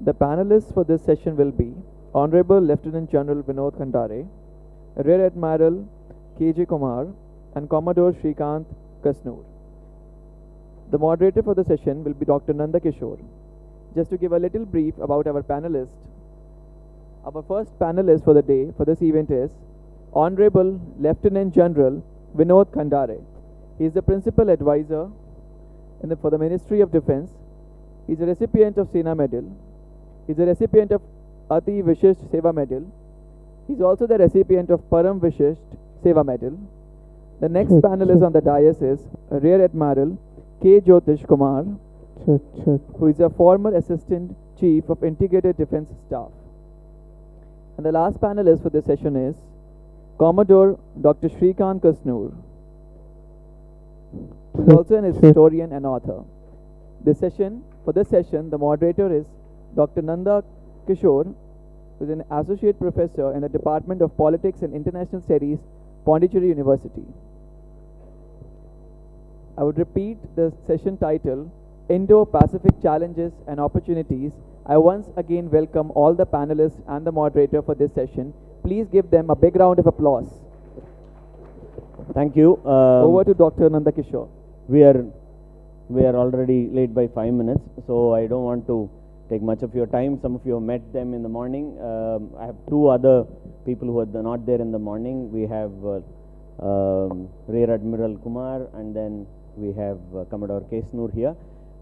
The panelists for this session will be Honorable Lieutenant General Vinod Khandare, Rear Admiral KJ Kumar, and Commodore Srikant Kesnur. The moderator for the session will be Dr. Nanda Kishor. Just to give a little brief about our panelists, our first panelist for the day for this event is Honorable Lieutenant General Vinod Khandare. He is the Principal Advisor for the Ministry of Defense. He is a recipient of Sena Medal. He is a recipient of Ati Vishisht Seva Medal. He is also the recipient of Param Vishisht Seva Medal. The next panelist on the dais is Rear Admiral KJ Kumar, who is a former Assistant Chief of Integrated Defense Staff. And the last panelist for this session is Commodore Dr. Srikant Kesnur, who is also an historian and author. For this session, the moderator is Dr. Nanda Kishor, who is an Associate Professor in the Department of Politics and International Studies, Pondicherry University. I would repeat the session title, Indo-Pacific Challenges and Opportunities. I once again welcome all the panelists and the moderator for this session. Please give them a big round of applause. Thank you. Over to Dr. Nanda Kishor. We are already late by 5 minutes, so I don't want to take much of your time. Some of you have met them in the morning. I have two other people who are not there in the morning. We have Rear Admiral Kumar, and then we have Commodore Kesnur here.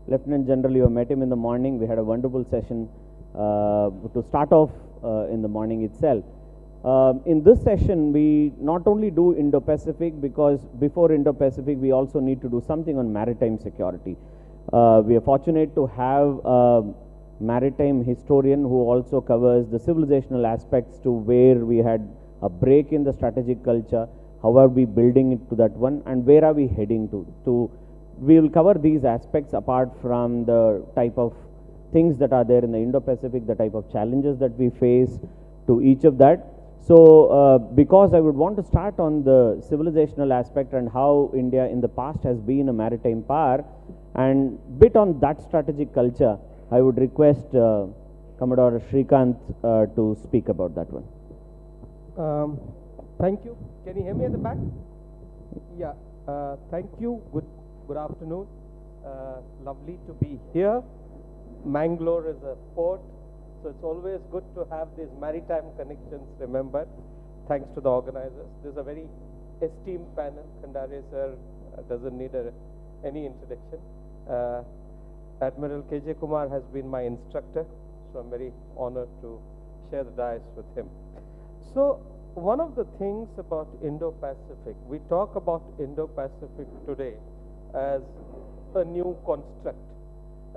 Lieutenant General, you have met him in the morning. We had a wonderful session to start off in the morning itself. In this session, we not only do Indo-Pacific, because before Indo-Pacific, we also need to do something on maritime security. We are fortunate to have a maritime historian who also covers the civilizational aspects to where we had a break in the strategic culture, how are we building it to that one, and where are we heading to. We will cover these aspects apart from the type of things that are there in the Indo-Pacific, the type of challenges that we face to each of that. So, because I would want to start on the civilizational aspect and how India in the past has been a maritime power, and bit on that strategic culture, I would request Commodore Srikant to speak about that one. Thank you. Can you hear me at the back? Yeah. Thank you. Good afternoon. Lovely to be here. Mangalore is a port, so it's always good to have these maritime connections remembered. Thanks to the organizers. This is a very esteemed panel. Khandare sir doesn't need any introduction. Admiral KJ Kumar has been my instructor, so I'm very honored to share the dais with him. So, one of the things about Indo-Pacific, we talk about Indo-Pacific today as a new construct.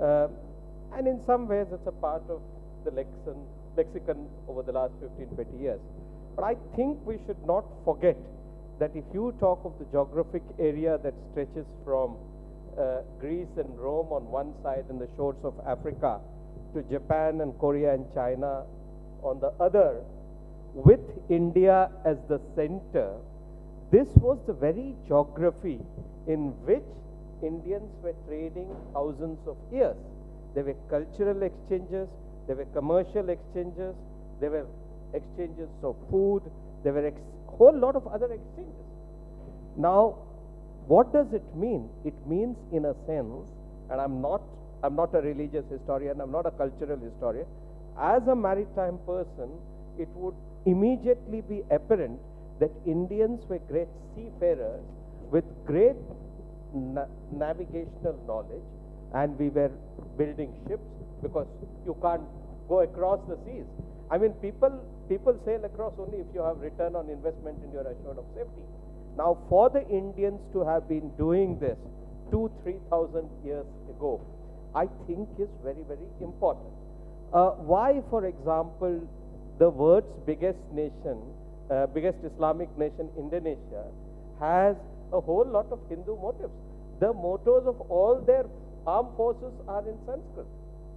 And in some ways, it's a part of the lexicon over the last 15-20 years. But I think we should not forget that if you talk of the geographic area that stretches from Greece and Rome on one side and the shores of Africa to Japan and Korea and China on the other, with India as the center, this was the very geography in which Indians were trading thousands of years. There were cultural exchanges, there were commercial exchanges, there were exchanges of food, there were a whole lot of other exchanges. Now, what does it mean? It means, in a sense, and I'm not a religious historian, I'm not a cultural historian, as a maritime person, it would immediately be apparent that Indians were great seafarers with great navigational knowledge, and we were building ships because you can't go across the seas. I mean, people sail across only if you have return on investment and you're assured of safety. Now, for the Indians to have been doing this 2,000-3,000 years ago, I think is very, very important. Why, for example, the world's biggest nation, biggest Islamic nation, Indonesia, has a whole lot of Hindu motifs. The mottos of all their armed forces are in Sanskrit.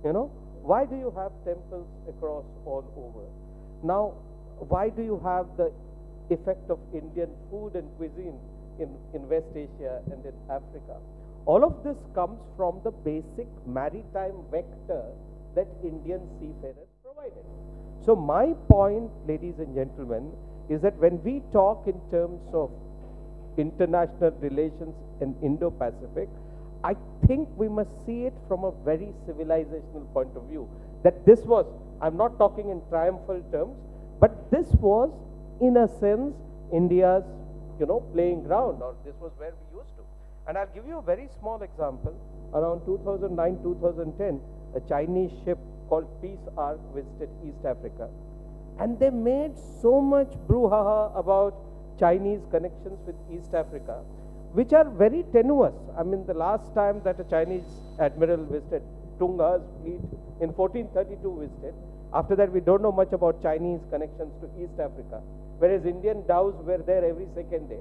You know, why do you have temples across all over? Now, why do you have the effect of Indian food and cuisine in West Asia and in Africa? All of this comes from the basic maritime vector that Indian seafarers provided. So my point, ladies and gentlemen, is that when we talk in terms of international relations in Indo-Pacific, I think we must see it from a very civilizational point of view. That this was, I'm not talking in triumphal terms, but this was, in a sense, India's, playing ground, or this was where we used to. And I'll give you a very small example. Around 2009, 2010, a Chinese ship called Peace Ark visited East Africa. And they made so much brouhaha about Chinese connections with East Africa, which are very tenuous. I mean, the last time that a Chinese admiral visited Tunga's fleet in 1432 visited. After that, we don't know much about Chinese connections to East Africa, whereas Indian dhows were there every second day.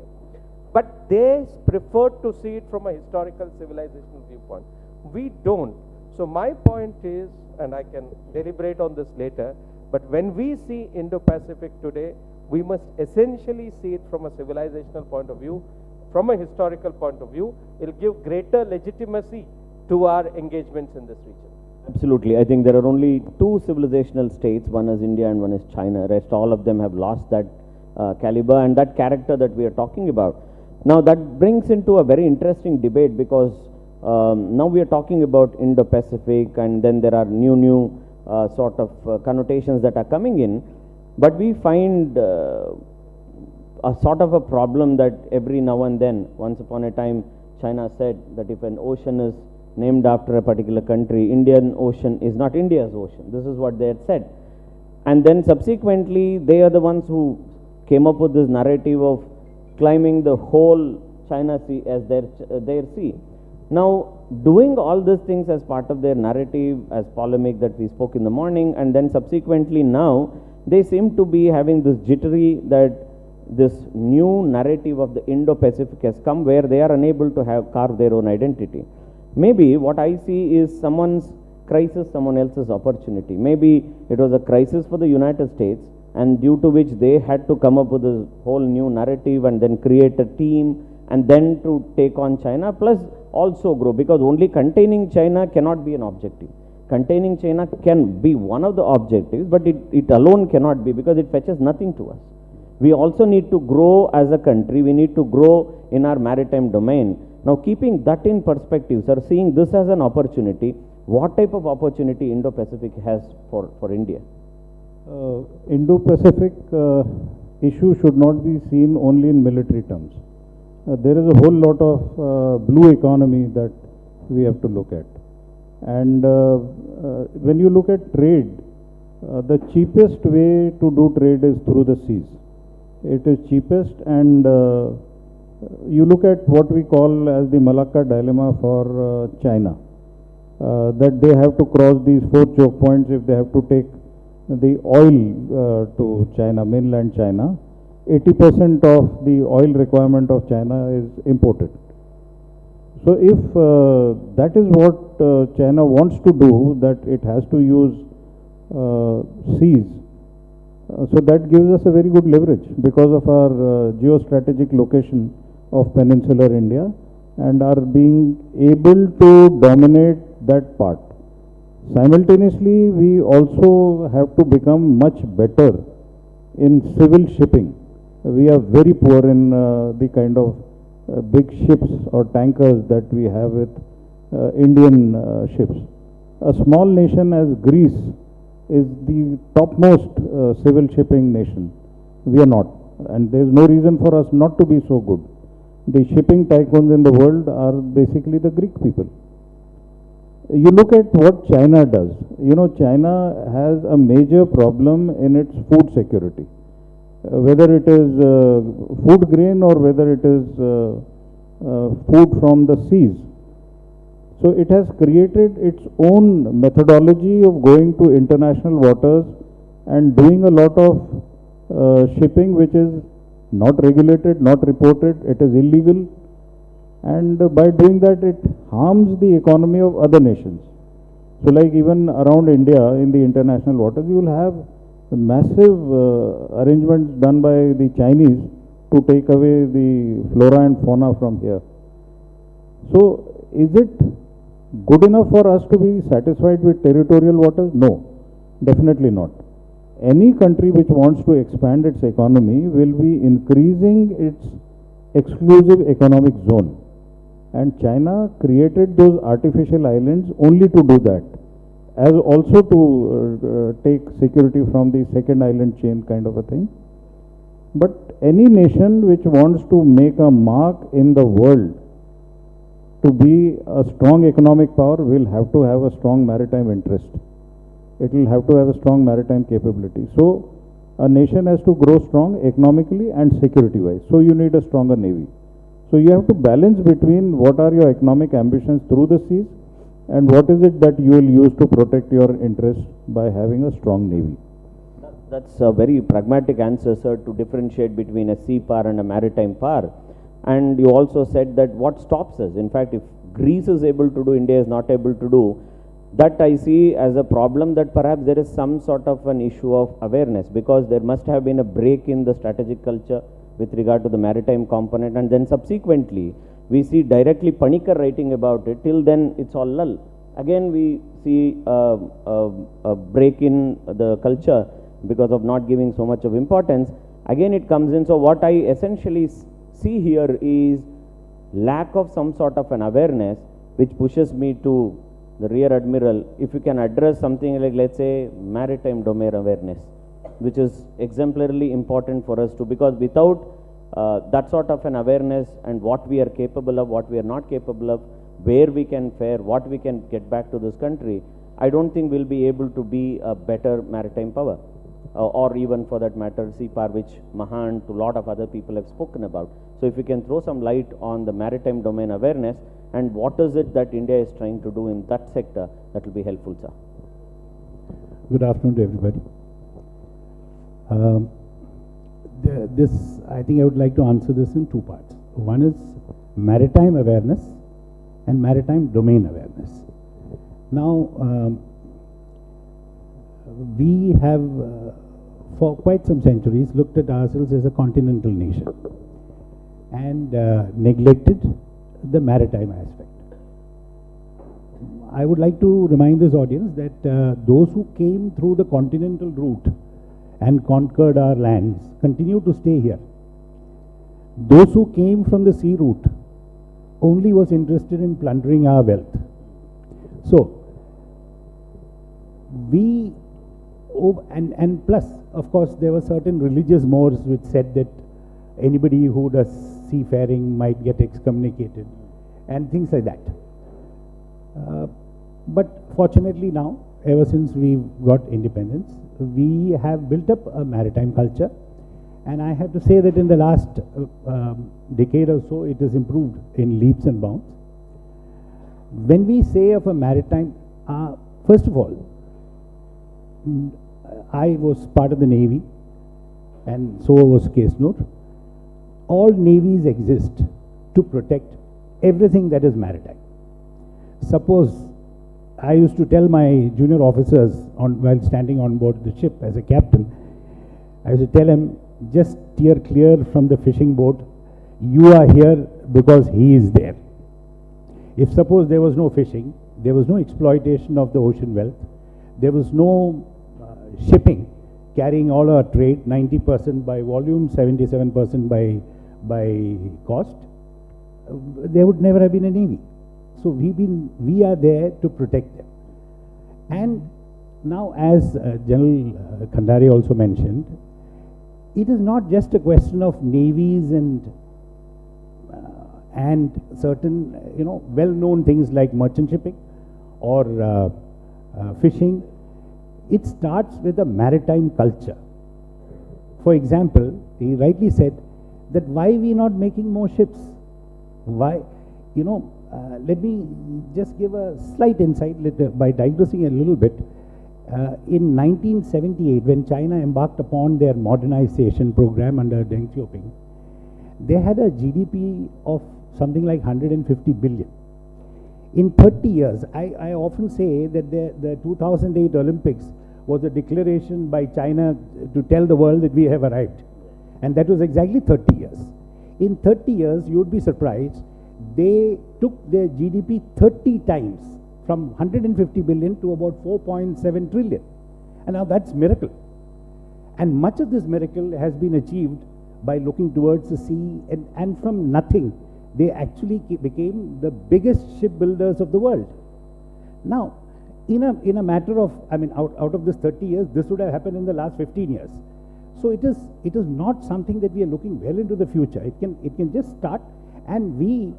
But they preferred to see it from a historical civilizational viewpoint. We don't. So my point is, and I can deliberate on this later, but when we see Indo-Pacific today, we must essentially see it from a civilizational point of view, from a historical point of view. It will give greater legitimacy to our engagements in this region. Absolutely. I think there are only two civilizational states, one is India and one is China. Rest all of them have lost that caliber and that character that we are talking about. Now that brings into a very interesting debate, because now we are talking about Indo-Pacific, and then there are new sort of connotations that are coming in. But we find a sort of a problem that every now and then, once upon a time, China said that if an ocean is named after a particular country, Indian Ocean is not India's ocean. This is what they had said. And then subsequently, they are the ones who came up with this narrative of claiming the whole China Sea as their sea. Now, doing all these things as part of their narrative, as polemic that we spoke in the morning, and then subsequently now, they seem to be having this jittery that this new narrative of the Indo-Pacific has come, where they are unable to carve their own identity. Maybe what I see is someone's crisis, someone else's opportunity. Maybe it was a crisis for the United States, and due to which they had to come up with this whole new narrative and then create a team and then to take on China, plus also grow, because only containing China cannot be an objective. Containing China can be one of the objectives, but it alone cannot be, because it fetches nothing to us. We also need to grow as a country. We need to grow in our maritime domain. Now, keeping that in perspective, sir, seeing this as an opportunity, what type of opportunity Indo-Pacific has for India? Indo-Pacific issue should not be seen only in military terms. There is a whole lot of blue economy that we have to look at. And when you look at trade, the cheapest way to do trade is through the seas. It is cheapest, and you look at what we call as the Malacca dilemma for China, that they have to cross these 4 choke points if they have to take the oil to China, mainland China. 80% of the oil requirement of China is imported. So if that is what China wants to do, that it has to use seas, so that gives us a very good leverage because of our geostrategic location of peninsular India, and are being able to dominate that part. Simultaneously, we also have to become much better in civil shipping. We are very poor in the kind of big ships or tankers that we have with Indian ships. A small nation as Greece is the topmost civil shipping nation. We are not, and there is no reason for us not to be so good. The shipping tycoons in the world are basically the Greek people. You look at what China does. You know, China has a major problem in its food security. Whether it is food grain or whether it is food from the seas. So it has created its own methodology of going to international waters and doing a lot of shipping which is not regulated, not reported, it is illegal, and by doing that it harms the economy of other nations. So like even around India in the international waters, you will have massive arrangements done by the Chinese to take away the flora and fauna from here. So is it good enough for us to be satisfied with territorial waters? No, definitely not. Any country which wants to expand its economy will be increasing its exclusive economic zone. And China created those artificial islands only to do that, as also to take security from the second island chain kind of a thing. But any nation which wants to make a mark in the world to be a strong economic power will have to have a strong maritime interest. It will have to have a strong maritime capability. So a nation has to grow strong economically and security wise. So you need a stronger navy. So you have to balance between what are your economic ambitions through the seas and what is it that you will use to protect your interests by having a strong navy. That's a very pragmatic answer, sir, to differentiate between a sea power and a maritime power. And you also said that what stops us? In fact, if Greece is able to do, India is not able to do, that I see as a problem, that perhaps there is some sort of an issue of awareness, because there must have been a break in the strategic culture with regard to the maritime component, and then subsequently we see directly Panikkar writing about it. Till then it's all lull. Again we see a break in the culture because of not giving so much of importance. Again it comes in. So what I essentially see here is lack of some sort of an awareness, which pushes me to the Rear Admiral, if you can address something like, let's say, maritime domain awareness, which is exemplarily important for us to, because without that sort of an awareness and what we are capable of, what we are not capable of, where we can fare, what we can get back to this country, I don't think we'll be able to be a better maritime power, or even for that matter sea power, which Mahan to a lot of other people have spoken about. So if you can throw some light on the maritime domain awareness and what is it that India is trying to do in that sector, that will be helpful, sir. Good afternoon to everybody. I think I would like to answer this in two parts. One is maritime awareness and maritime domain awareness. Now, we have for quite some centuries looked at ourselves as a continental nation and neglected the maritime aspect. I would like to remind this audience that those who came through the continental route and conquered our lands continue to stay here. Those who came from the sea route only was interested in plundering our wealth. So, we, and plus, of course, there were certain religious mores which said that anybody who does seafaring might get excommunicated and things like that. But fortunately now, ever since we've got independence, we have built up a maritime culture, and I have to say that in the last decade or so, it has improved in leaps and bounds. When we say of a maritime, first of all, I was part of the Navy, and so was Kesnur. All navies exist to protect everything that is maritime. Suppose I used to tell my junior officers while standing on board the ship as a captain, I used to tell him, just steer clear from the fishing boat. You are here because he is there. If suppose there was no fishing, there was no exploitation of the ocean wealth, there was no shipping carrying all our trade, 90% by volume, 77% by cost, there would never have been a navy. So we are there to protect them. And now, as General Khandare also mentioned, it is not just a question of navies and certain well-known things like merchant shipping or fishing. It starts with a maritime culture. For example, he rightly said that why we not making more ships? Why, let me just give a slight insight by digressing a little bit. In 1978, when China embarked upon their modernization program under Deng Xiaoping, they had a GDP of something like 150 billion. In 30 years, I often say that the 2008 Olympics was a declaration by China to tell the world that we have arrived. And that was exactly 30 years. In 30 years, you would be surprised, they took their GDP 30 times from 150 billion to about 4.7 trillion. And now that's miracle. And much of this miracle has been achieved by looking towards the sea, and from nothing, they actually became the biggest shipbuilders of the world. Now, in a matter of, I mean, out of this 30 years, this would have happened in the last 15 years. So it is not something that we are looking well into the future. It can just start, and we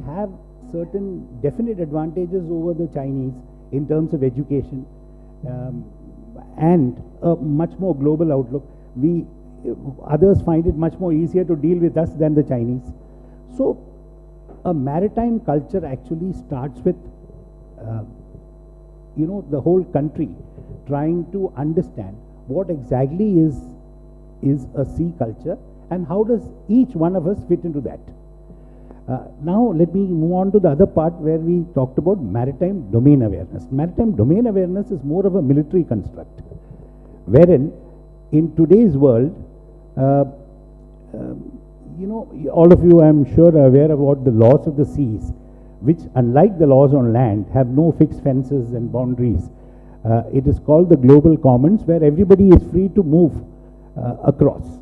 have certain definite advantages over the Chinese in terms of education and a much more global outlook. Others find it much more easier to deal with us than the Chinese. So a maritime culture actually starts with the whole country trying to understand what exactly is a sea culture and how does each one of us fit into that. Now let me move on to the other part where we talked about maritime domain awareness. Maritime domain awareness is more of a military construct, wherein in today's world, all of you, I'm sure, are aware about the laws of the seas, which, unlike the laws on land, have no fixed fences and boundaries. It is called the global commons, where everybody is free to move across.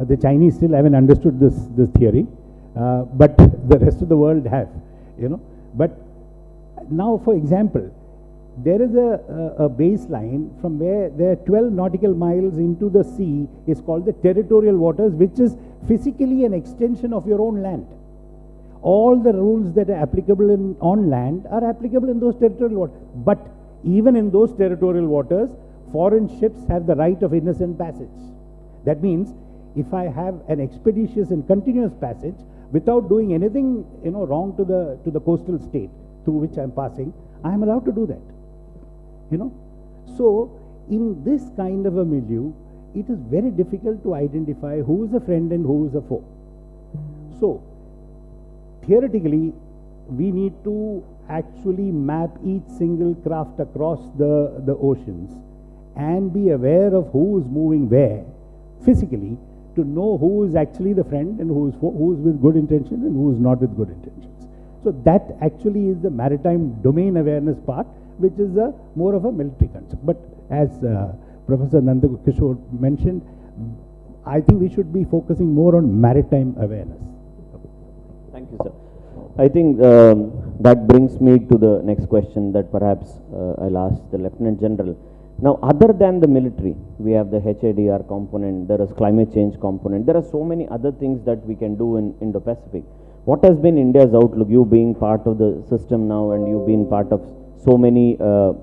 The Chinese still haven't understood this theory, but the rest of the world have, But now, for example, there is a baseline from where there are 12 nautical miles into the sea is called the territorial waters, which is physically an extension of your own land. All the rules that are applicable on land are applicable in those territorial waters. But even in those territorial waters, foreign ships have the right of innocent passage. That means if I have an expeditious and continuous passage without doing anything wrong to the coastal state through which I am passing, I am allowed to do that. So in this kind of a milieu, it is very difficult to identify who is a friend and who is a foe. So theoretically, we need to actually map each single craft across the oceans and be aware of who is moving where physically, to know who is actually the friend and who is with good intention and who is not with good intentions. So that actually is the maritime domain awareness part, which is more of a military concept. But as Professor Nanda Kishor mentioned, I think we should be focusing more on maritime awareness. Thank you, sir. I think that brings me to the next question that perhaps I'll ask the Lieutenant General. Now, other than the military, we have the HADR component, there is climate change component, there are so many other things that we can do in Indo-Pacific. What has been India's outlook, you being part of the system now and you being part of so many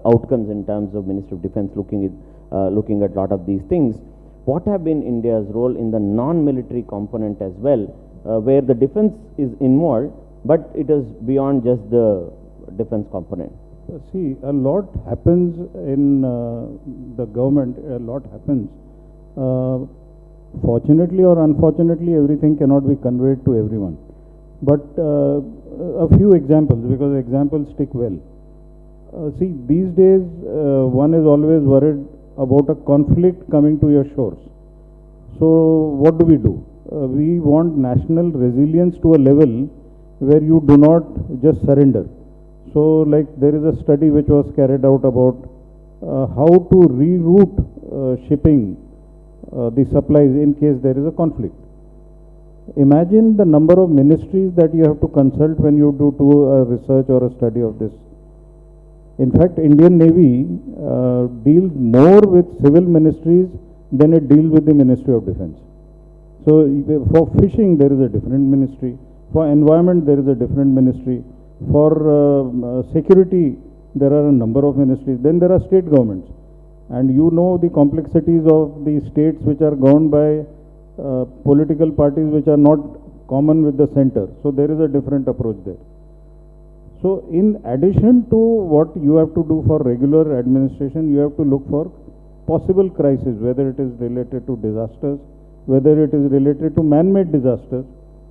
outcomes in terms of Ministry of Defense looking at a lot of these things. What have been India's role in the non-military component as well, where the defense is involved, but it is beyond just the defense component? See, a lot happens in the government, a lot happens. Fortunately or unfortunately, everything cannot be conveyed to everyone. But a few examples, because examples stick well. See, these days, one is always worried about a conflict coming to your shores. So, what do? We want national resilience to a level where you do not just surrender. So, like there is a study which was carried out about how to reroute shipping the supplies in case there is a conflict. Imagine the number of ministries that you have to consult when you do a research or a study of this. In fact, Indian Navy deals more with civil ministries than it deals with the Ministry of Defense. So, for fishing there is a different ministry, for environment there is a different ministry, for security there are a number of ministries, then there are state governments. And you know the complexities of the states which are governed by political parties which are not common with the center. So, there is a different approach there. So, in addition to what you have to do for regular administration, you have to look for possible crises, whether it is related to disasters, whether it is related to man-made disasters,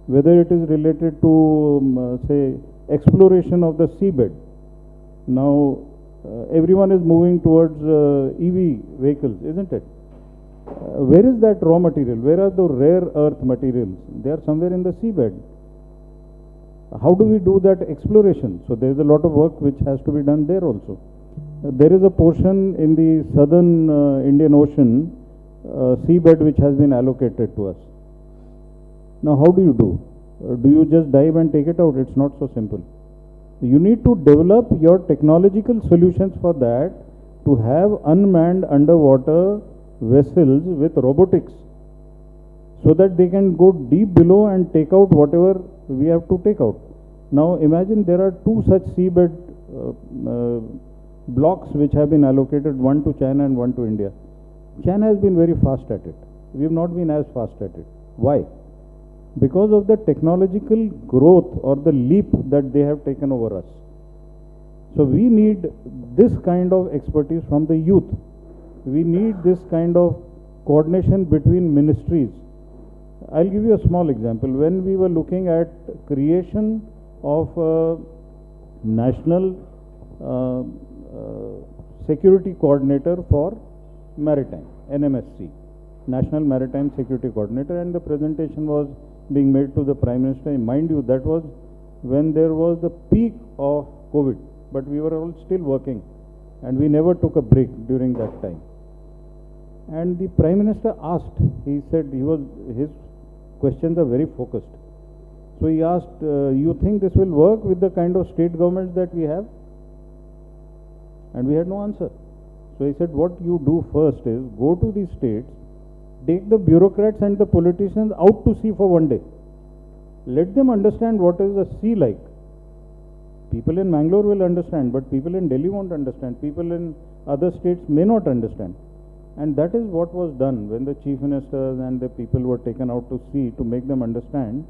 whether it is related to, say, exploration of the seabed. Now, everyone is moving towards EV vehicles, isn't it? Where is that raw material? Where are the rare earth materials? They are somewhere in the seabed. How do we do that exploration? So there is a lot of work which has to be done there also. There is a portion in the southern Indian Ocean seabed which has been allocated to us. Now how do you do? Do you just dive and take it out? It's not so simple. You need to develop your technological solutions for that, to have unmanned underwater vessels with robotics, so that they can go deep below and take out whatever we have to take out. Now imagine there are two such seabed blocks which have been allocated, one to China and one to India. China has been very fast at it. We have not been as fast at it. Why? Because of the technological growth or the leap that they have taken over us. So we need this kind of expertise from the youth. We need this kind of coordination between ministries. I'll give you a small example. When we were looking at creation of a national security coordinator for maritime, NMSC, National Maritime Security Coordinator, and the presentation was being made to the Prime Minister. Mind you, that was when there was the peak of COVID, but we were all still working and we never took a break during that time. And the Prime Minister asked, he said his questions are very focused. So he asked, you think this will work with the kind of state governments that we have? And we had no answer. So he said, what you do first is go to these states, take the bureaucrats and the politicians out to sea for one day. Let them understand what is the sea like. People in Mangalore will understand, but people in Delhi won't understand. People in other states may not understand. And that is what was done when the chief ministers and the people were taken out to sea, to make them understand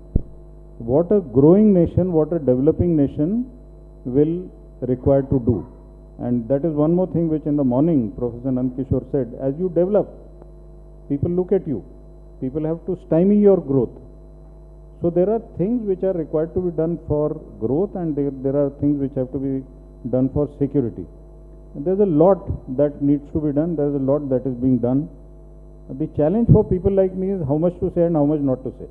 what a growing nation, what a developing nation will require to do. And that is one more thing which in the morning Professor Kishor said, as you develop, people look at you. People have to stymie your growth. So there are things which are required to be done for growth, and there are things which have to be done for security. And there's a lot that needs to be done. There's a lot that is being done. The challenge for people like me is how much to say and how much not to say.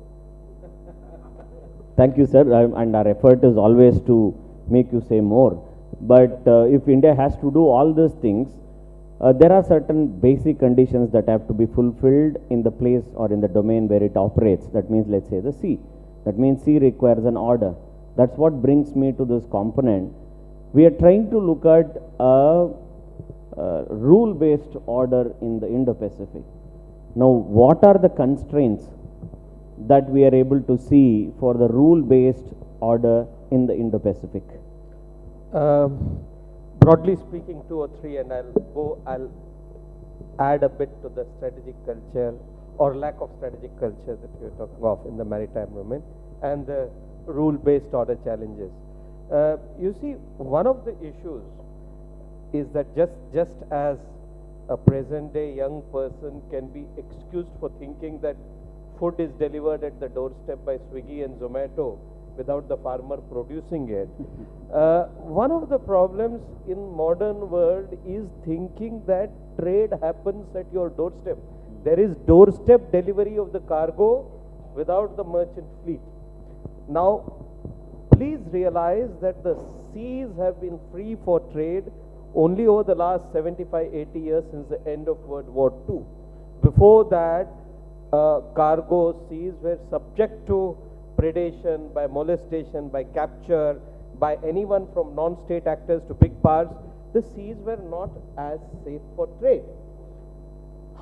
Thank you, sir. And our effort is always to make you say more. But if India has to do all these things, there are certain basic conditions that have to be fulfilled in the place or in the domain where it operates. That means, let's say, the sea. That means sea requires an order. That's what brings me to this component. We are trying to look at a rule-based order in the Indo-Pacific. Now, what are the constraints that we are able to see for the rule-based order in the Indo-Pacific? Broadly speaking, 2 or 3, and I'll add a bit to the strategic culture or lack of strategic culture that you're talking of in the maritime domain and the rule-based order challenges. You see, one of the issues is that just as a present-day young person can be excused for thinking that food is delivered at the doorstep by Swiggy and Zomato without the farmer producing it. One of the problems in modern world is thinking that trade happens at your doorstep. There is doorstep delivery of the cargo without the merchant fleet. Now, please realize that the seas have been free for trade only over the last 75-80 years since the end of World War II. Before that, cargo seas were subject to predation, by molestation, by capture, by anyone from non-state actors to big powers. The seas were not as safe for trade.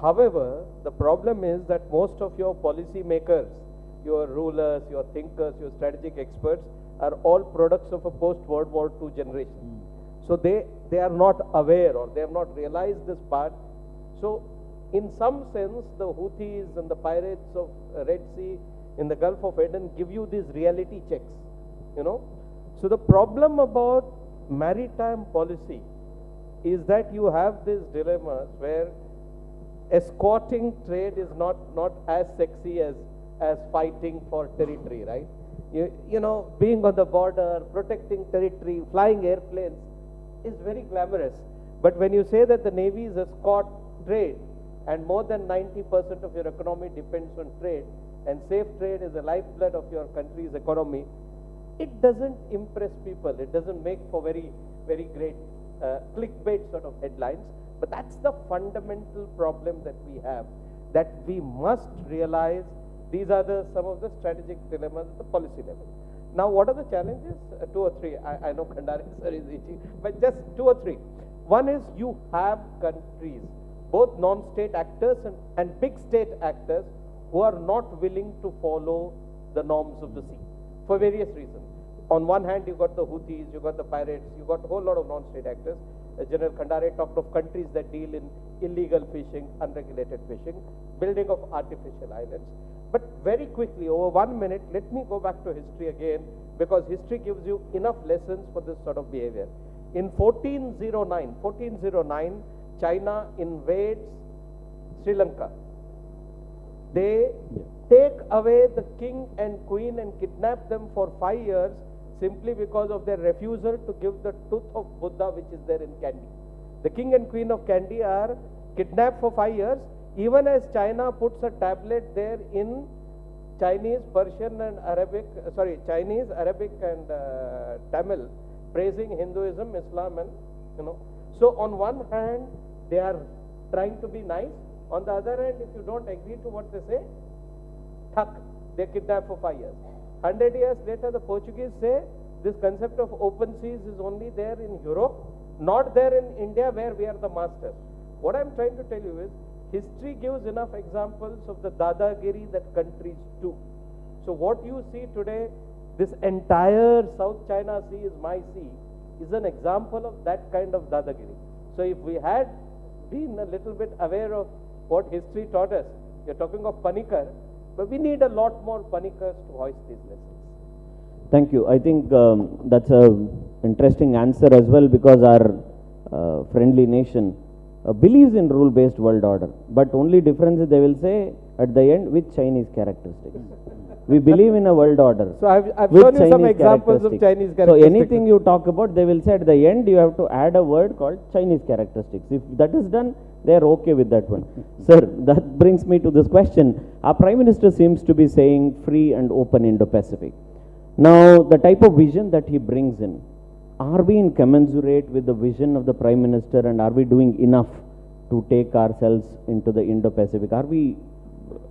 However, the problem is that most of your policy makers, your rulers, your thinkers, your strategic experts are all products of a post-World War II generation. So they are not aware, or they have not realized this part. So in some sense, the Houthis and the pirates of Red Sea in the Gulf of Aden give you these reality checks, you know. So the problem about maritime policy is that you have these dilemmas where escorting trade is not as sexy as fighting for territory, right? You know, being on the border, protecting territory, flying airplanes is very glamorous. But when you say that the navies escort trade and more than 90% of your economy depends on trade, and safe trade is the lifeblood of your country's economy, it doesn't impress people. It doesn't make for very, very great clickbait sort of headlines. But that's the fundamental problem that we have, that we must realize these are some of the strategic dilemmas at the policy level. Now, what are the challenges? Two or three. I know Khandare sir is itchy, but just two or three. One is you have countries, both non-state actors and big state actors, who are not willing to follow the norms of the sea for various reasons. On one hand, you got the Houthis, you got the pirates, you got a whole lot of non-state actors. General Khandare talked of countries that deal in illegal fishing, unregulated fishing, building of artificial islands. But very quickly, over 1 minute, let me go back to history again, because history gives you enough lessons for this sort of behavior. In 1409, China invades Sri Lanka. They take away the king and queen and kidnap them for 5 years, simply because of their refusal to give the tooth of Buddha which is there in Kandy. The king and queen of Kandy are kidnapped for 5 years, even as China puts a tablet there in Chinese, Persian and Arabic, Chinese, Arabic and Tamil, praising Hinduism, Islam and, So on one hand, they are trying to be nice. On the other hand, if you don't agree to what they say, they're kidnapped for 5 years. 100 years later, the Portuguese say this concept of open seas is only there in Europe, not there in India, where we are the masters. What I'm trying to tell you is, history gives enough examples of the dadagiri that countries do. So what you see today, this entire South China Sea is my sea, is an example of that kind of dadagiri. So if we had been a little bit aware of what history taught us, you're talking of Panikkar, but we need a lot more Panikkars to hoist these lessons. Thank you. I think that's a interesting answer as well, because our friendly nation believes in rule-based world order, but only difference is they will say at the end with Chinese characteristics. We believe in a world order. So I've shown you some examples of Chinese characteristics. So anything you talk about, they will say at the end you have to add a word called Chinese characteristics. If that is done, they are okay with that one. Sir, that brings me to this question. Our Prime Minister seems to be saying free and open Indo-Pacific. Now, the type of vision that he brings in, are we in commensurate with the vision of the Prime Minister, and are we doing enough to take ourselves into the Indo-Pacific? Are we,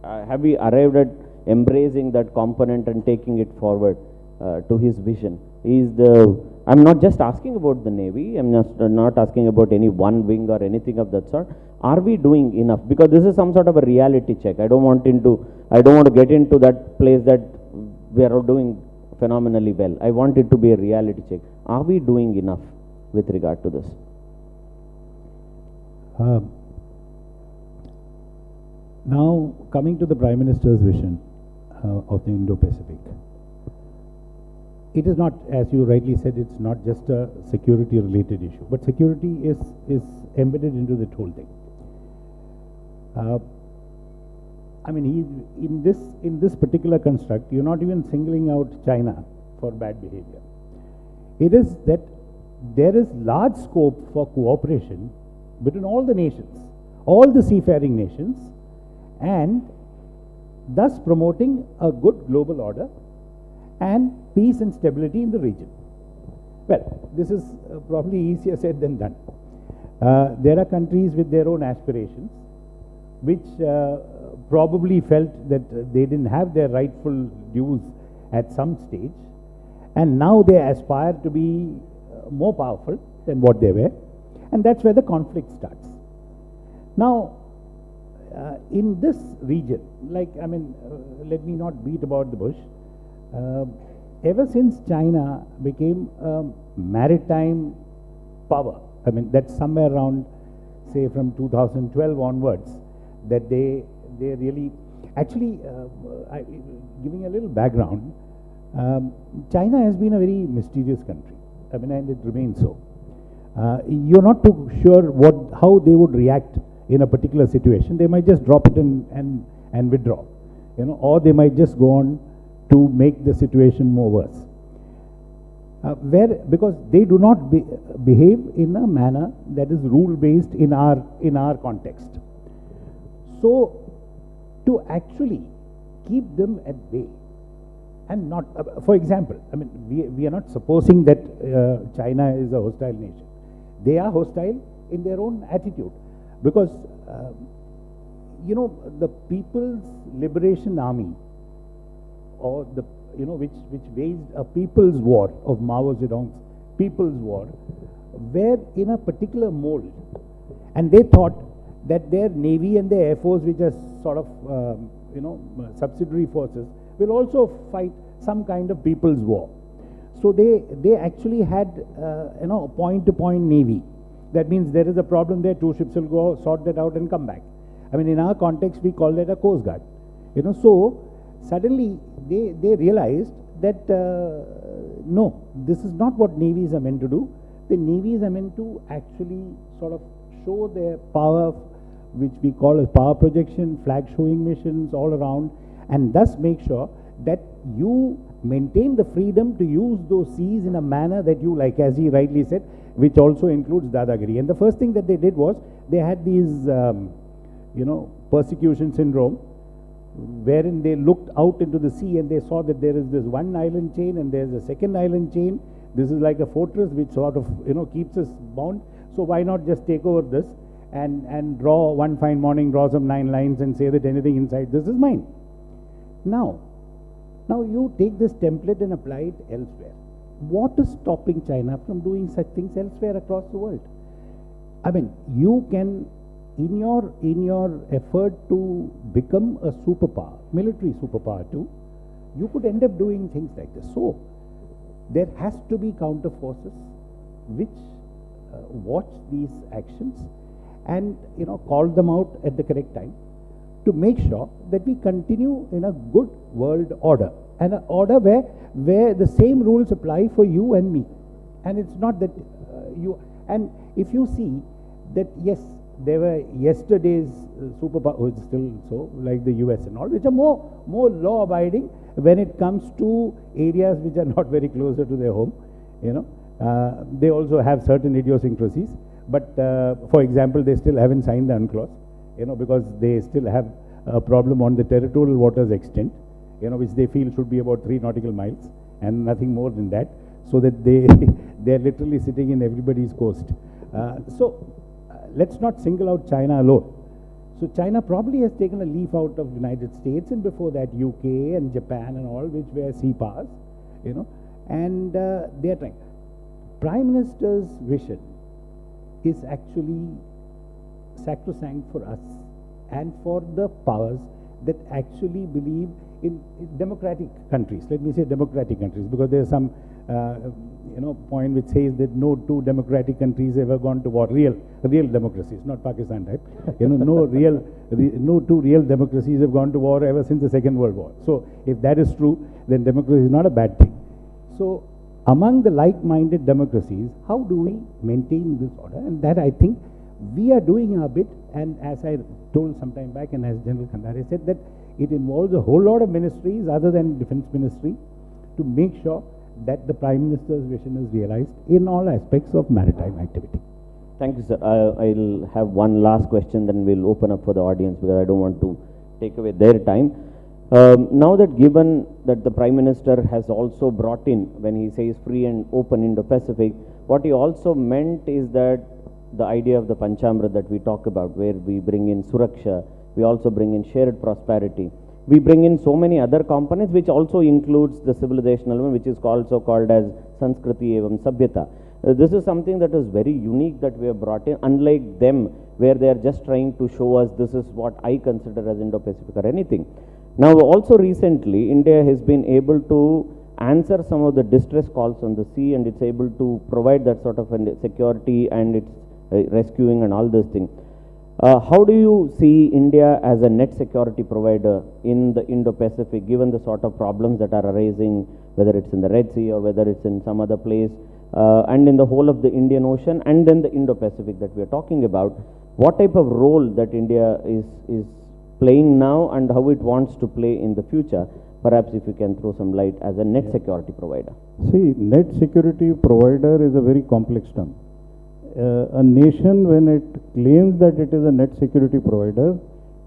have we arrived at embracing that component and taking it forward to his vision? I'm not just asking about the Navy, I'm just not asking about any one wing or anything of that sort. Are we doing enough? Because this is some sort of a reality check. I don't want to get into that place that we are doing phenomenally well. I want it to be a reality check. Are we doing enough with regard to this? Now, coming to the Prime Minister's vision of the Indo-Pacific, it is not, as you rightly said, it's not just a security-related issue, but security is embedded into the whole thing. I mean, in this particular construct, you're not even singling out China for bad behavior. It is that there is large scope for cooperation between all the nations, all the seafaring nations, and thus promoting a good global order and peace and stability in the region. Well, this is probably easier said than done. There are countries with their own aspirations, which probably felt that they didn't have their rightful dues at some stage, and now they aspire to be more powerful than what they were, and that's where the conflict starts. Now, in this region, let me not beat about the bush. Ever since China became a maritime power, I mean, that's somewhere around, say, from 2012 onwards, that they really, actually, giving a little background, China has been a very mysterious country. I mean, and it remains so. You're not too sure how they would react in a particular situation. They might just drop it and withdraw, or they might just go on to make the situation more worse. Because they do not behave in a manner that is rule-based in our context. So, to actually keep them at bay, and not, for example, I mean, we are not supposing that China is a hostile nation. They are hostile in their own attitude, because you know, the People's Liberation Army, or the, you know, which waged a people's war of Mao Zedong's people's war, were in a particular mold, and they thought that their navy and their air force, which are sort of you know, subsidiary forces, will also fight some kind of people's war. So they actually had you know, a point-to-point navy. That means there is a problem there, two ships will go sort that out and come back. I mean, in our context, we call that a coast guard. You know, so suddenly they realized that no, this is not what navies are meant to do. The navies are meant to actually sort of show their power, which we call as power projection, flag showing missions all around, and thus make sure that you maintain the freedom to use those seas in a manner that you like, as he rightly said, which also includes dadagiri. And the first thing that they did was, they had these you know, persecution syndrome, wherein they looked out into the sea and they saw that there is this one island chain and there's a second island chain. This is like a fortress which sort of, you know, keeps us bound. So why not just take over this and draw one fine morning, draw some 9 lines and say that anything inside this is mine. Now you take this template and apply it elsewhere. What is stopping China from doing such things elsewhere across the world? I mean, you can, in your effort to become a superpower, military superpower too, you could end up doing things like this. So there has to be counter forces which watch these actions and, you know, call them out at the correct time, to make sure that we continue in a good world order, and an order where the same rules apply for you and me. And it's not that you, and if you see that, yes, there were yesterday's superpowers, still so, like the US and all, which are more law abiding when it comes to areas which are not very closer to their home. You know, they also have certain idiosyncrasies, but for example, they still haven't signed the UNCLOS, you know, because they still have a problem on the territorial waters extent, you know, which they feel should be about 3 nautical miles and nothing more than that, so that they're literally sitting in everybody's coast. So let's not single out China alone. So China probably has taken a leaf out of United States, and before that UK and Japan and all, which were sea powers, you know, and they're trying. Prime Minister's vision is actually sacrosanct for us and for the powers that actually believe in democratic countries. Let me say democratic countries, because there's some you know, point which says that no 2 democratic countries ever gone to war, real democracies, not Pakistan type. You know, no 2 real democracies have gone to war ever since the Second World War. So if that is true, then democracy is not a bad thing. So among the like-minded democracies, how do we maintain this order? And that, I think, we are doing our bit, and as I told some time back, and as General Khandare said, that it involves a whole lot of ministries other than Defense Ministry to make sure that the Prime Minister's vision is realized in all aspects of maritime activity. Thank you, sir. I'll have one last question, then we'll open up for the audience, because I don't want to take away their time. Now that given that the Prime Minister has also brought in, when he says free and open Indo-Pacific, what he also meant is that the idea of the Panchamrit that we talk about, where we bring in Suraksha, we also bring in shared prosperity. We bring in so many other components, which also includes the civilization element, which is also called as Sanskriti Evam Sabhyata. This is something that is very unique that we have brought in, unlike them, where they are just trying to show us this is what I consider as Indo-Pacific or anything. Now, also recently, India has been able to answer some of the distress calls on the sea, and it's able to provide that sort of security, and it's rescuing and all those things. How do you see India as a net security provider in the Indo-Pacific, given the sort of problems that are arising, whether it's in the Red Sea or whether it's in some other place, and in the whole of the Indian Ocean, and then the Indo-Pacific that we are talking about? What type of role that India is playing now, and how it wants to play in the future? Perhaps if you can throw some light as a net security provider. See, net security provider is a very complex term. A nation, when it claims that it is a net security provider,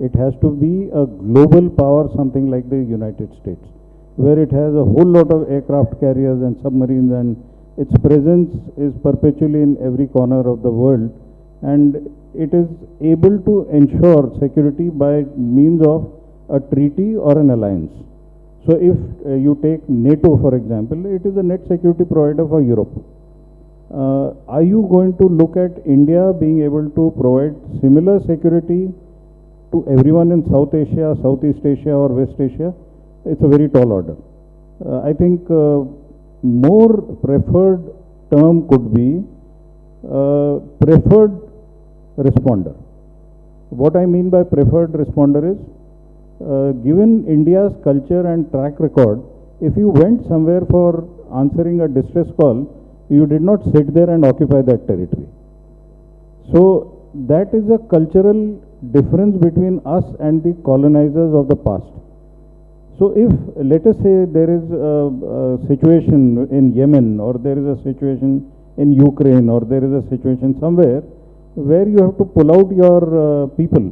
it has to be a global power, something like the United States. where it has a whole lot of aircraft carriers and submarines, and its presence is perpetually in every corner of the world, and it is able to ensure security by means of a treaty or an alliance. So if you take NATO, for example, it is a net security provider for Europe. Are you going to look at India being able to provide similar security to everyone in South Asia, Southeast Asia or West Asia? It's a very tall order. I think more preferred term could be preferred responder. What I mean by preferred responder is, given India's culture and track record, if you went somewhere for answering a distress call, you did not sit there and occupy that territory. So that is a cultural difference between us and the colonizers of the past. So if, let us say, there is a situation in Yemen, or there is a situation in Ukraine, or there is a situation somewhere where you have to pull out your people,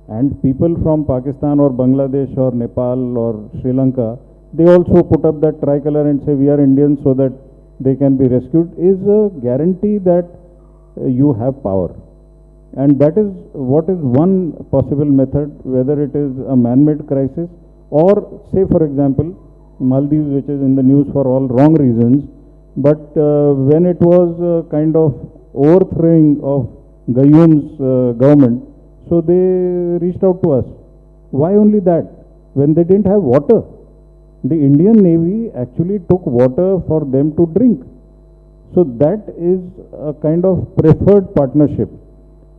and people from Pakistan or Bangladesh or Nepal or Sri Lanka, they also put up that tricolor and say we are Indians so that they can be rescued, is a guarantee that you have power. And that is what is one possible method, whether it is a man-made crisis or, say for example, Maldives, which is in the news for all wrong reasons, but when it was a kind of overthrowing of Gayoom's government, so they reached out to us. Why only that? When they didn't have water. The Indian Navy actually took water for them to drink. So that is a kind of preferred partnership.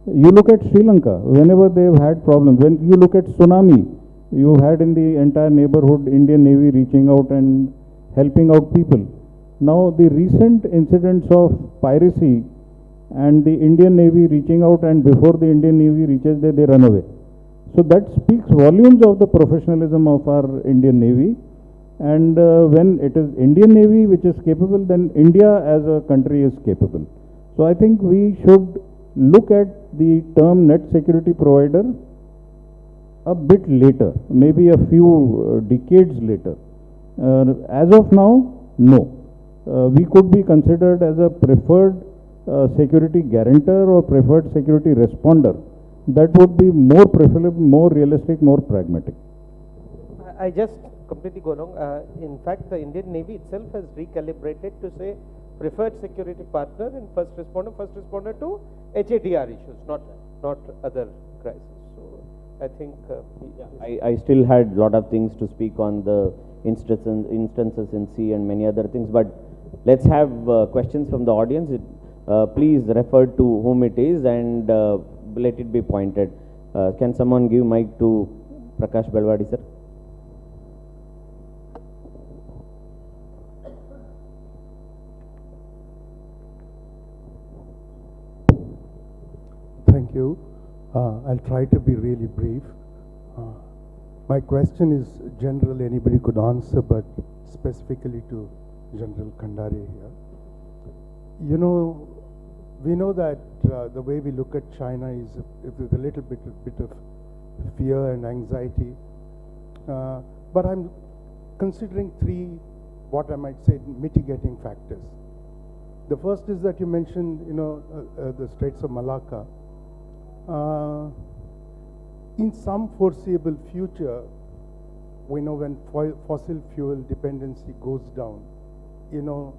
You look at Sri Lanka, whenever they've had problems, when you look at tsunami, you had in the entire neighborhood Indian Navy reaching out and helping out people. Now the recent incidents of piracy and the Indian Navy reaching out, and before the Indian Navy reaches there, they run away. So that speaks volumes of the professionalism of our Indian Navy. And when it is Indian Navy which is capable, then India as a country is capable. So I think we should look at the term net security provider a bit later, maybe a few decades later. As of now, no. We could be considered as a preferred security guarantor or preferred security responder. That would be more preferable, more realistic, more pragmatic. I just completely go wrong. In fact, the Indian Navy itself has recalibrated to say preferred security partner and first responder to HADR issues, not other crises. So I think I still had a lot of things to speak on the instances in sea and many other things, but let's have questions from the audience. Please refer to whom it is and let it be pointed. Can someone give mic to Prakash Belwadi, sir? Thank you. I'll try to be really brief. My question is general, anybody could answer, but specifically to General Khandare here. You know, we know that the way we look at China is with a little bit of fear and anxiety. But I'm considering three, what I might say, mitigating factors. The first is that you mentioned, you know, the Straits of Malacca. In some foreseeable future, we know when fossil fuel dependency goes down, you know,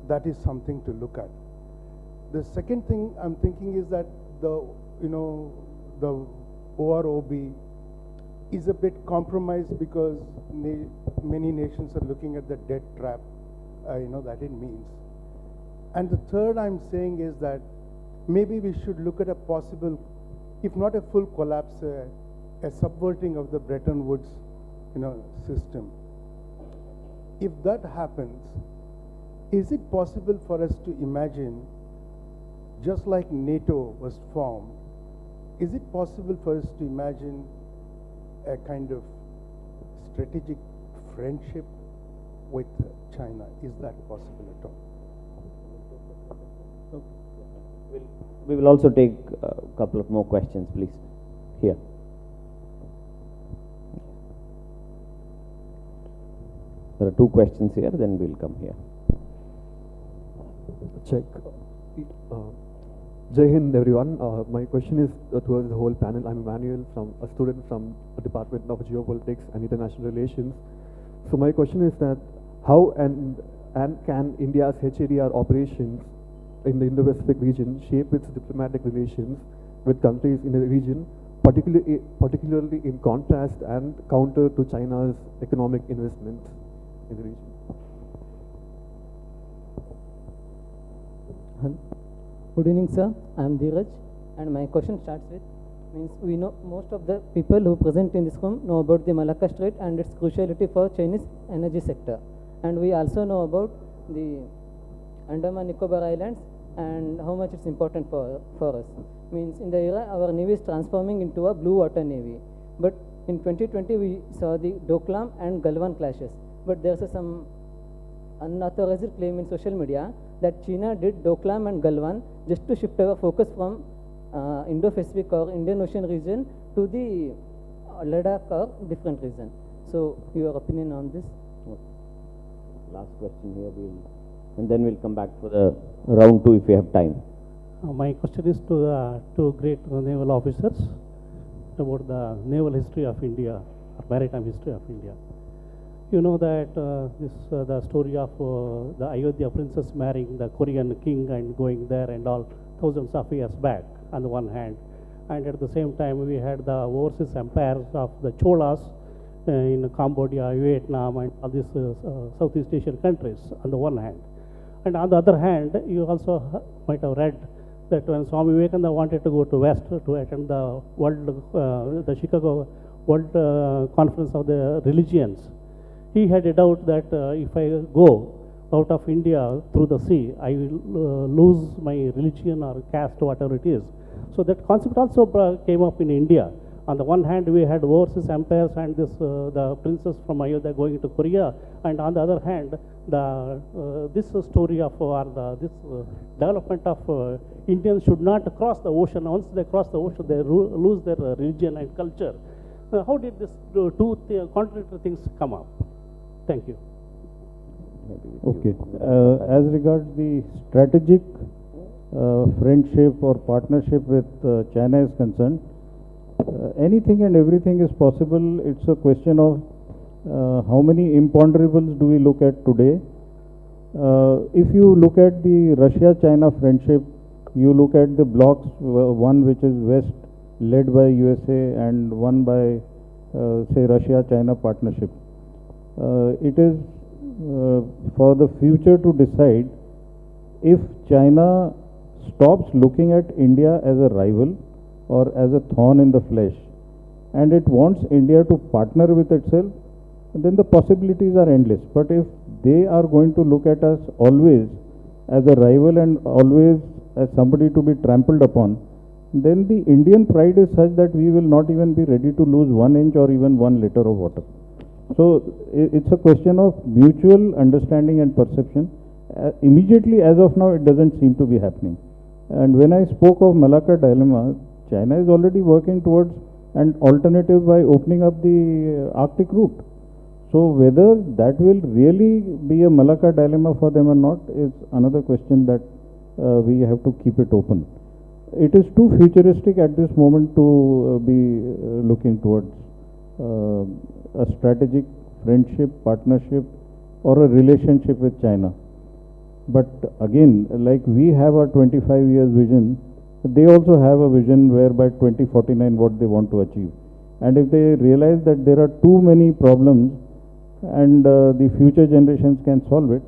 that is something to look at. The second thing I'm thinking is that the OROB is a bit compromised because many nations are looking at the debt trap, that it means. And the third I'm saying is that maybe we should look at a possible, if not a full collapse, a subverting of the Bretton Woods, system. If that happens, is it possible for us to imagine, just like NATO was formed, is it possible for us to imagine a kind of strategic friendship with China? Is that possible at all? We will also take a couple of more questions, please. Here. There are two questions here, then we'll come here. Check. Jai Hind, everyone. My question is towards the whole panel. I'm Emmanuel, a student from the Department of Geopolitics and International Relations. So my question is that how and can India's HADR operations in the Indo-Pacific region shape its diplomatic relations with countries in the region, particularly in contrast and counter to China's economic investments in the region? Good evening, sir. I am Dheeraj, and my question starts with, means we know most of the people who present in this room know about the Malacca Strait and its cruciality for Chinese energy sector, and we also know about the Andaman Nicobar Islands and how much it's important for us. Means in the era our navy is transforming into a blue water navy, but in 2020 we saw the Doklam and Galwan clashes, but there's some unauthorized claim in social media that China did Doklam and Galwan just to shift our focus from Indo-Pacific or Indian Ocean region to the Ladakh or different region. So your opinion on this? Last question here, and then we'll come back for the round 2 if we have time. My question is to the two great naval officers about the naval history of India, or maritime history of India. You know that the story of the Ayodhya princess marrying the Korean king and going there and all thousands of years back on the one hand, and at the same time we had the overseas empires of the Cholas in Cambodia, Vietnam, and all these Southeast Asian countries on the one hand. And on the other hand, you also might have read that when Swami Vivekananda wanted to go to West to attend the the Chicago World Conference of the Religions, he had a doubt that if I go out of India through the sea, I will lose my religion or caste, whatever it is. So that concept also came up in India. On the one hand, we had overseas empires and the princess from Ayodhya going to Korea, and on the other hand, this story of this development of Indians should not cross the ocean. Once they cross the ocean, they lose their religion and culture. How did these two contradictory things come up? Thank you. Okay. As regards the strategic friendship or partnership with China is concerned, anything and everything is possible. It's a question of how many imponderables do we look at today. If you look at the Russia-China friendship, you look at the blocks, one which is West led by USA and one by say Russia-China partnership. It is for the future to decide if China stops looking at India as a rival or as a thorn in the flesh, and it wants India to partner with itself, then the possibilities are endless. But if they are going to look at us always as a rival and always as somebody to be trampled upon, then the Indian pride is such that we will not even be ready to lose 1 inch or even 1 liter of water. So it's a question of mutual understanding and perception. Immediately, as of now, it doesn't seem to be happening. And when I spoke of Malacca dilemma, China is already working towards an alternative by opening up the Arctic route. So whether that will really be a Malacca dilemma for them or not is another question that we have to keep it open. It is too futuristic at this moment to be looking towards a strategic friendship, partnership, or a relationship with China. But again, like we have our 25 years vision, they also have a vision where by 2049 what they want to achieve. And if they realize that there are too many problems and the future generations can solve it,